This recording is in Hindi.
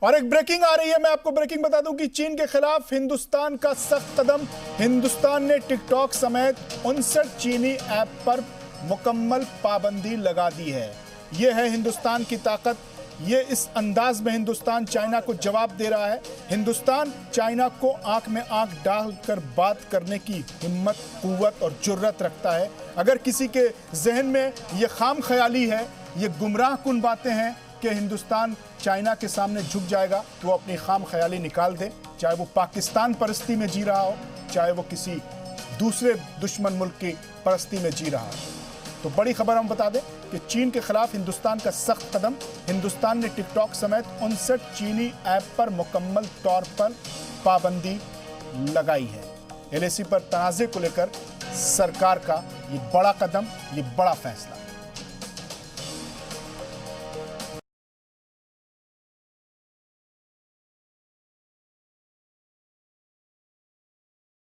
और एक ब्रेकिंग आ रही है। मैं आपको ब्रेकिंग बता दूं कि चीन के खिलाफ हिंदुस्तान का सख्त कदम। हिंदुस्तान ने टिकटॉक समेत 59 चीनी ऐप पर मुकम्मल पाबंदी लगा दी है। यह है हिंदुस्तान की ताकत। ये इस अंदाज में हिंदुस्तान चाइना को जवाब दे रहा है। हिंदुस्तान चाइना को आंख में आंख डालकर बात करने की हिम्मत, कुव्वत और जुर्रत रखता है। अगर किसी के जहन में ये खाम ख्याली है, ये गुमराह कुन बातें हैं कि हिंदुस्तान चाइना के सामने झुक जाएगा, तो वो अपनी खाम ख्याली निकाल दे। चाहे वो पाकिस्तान परस्ती में जी रहा हो, चाहे वो किसी दूसरे दुश्मन मुल्क की परस्ती में जी रहा हो। तो बड़ी खबर हम बता दें कि चीन के खिलाफ हिंदुस्तान का सख्त कदम। हिंदुस्तान ने टिकटॉक समेत 59 चीनी ऐप पर मुकम्मल तौर पर पाबंदी लगाई है। एलएसी पर तनाज़े को लेकर सरकार का ये बड़ा कदम, ये बड़ा फैसला।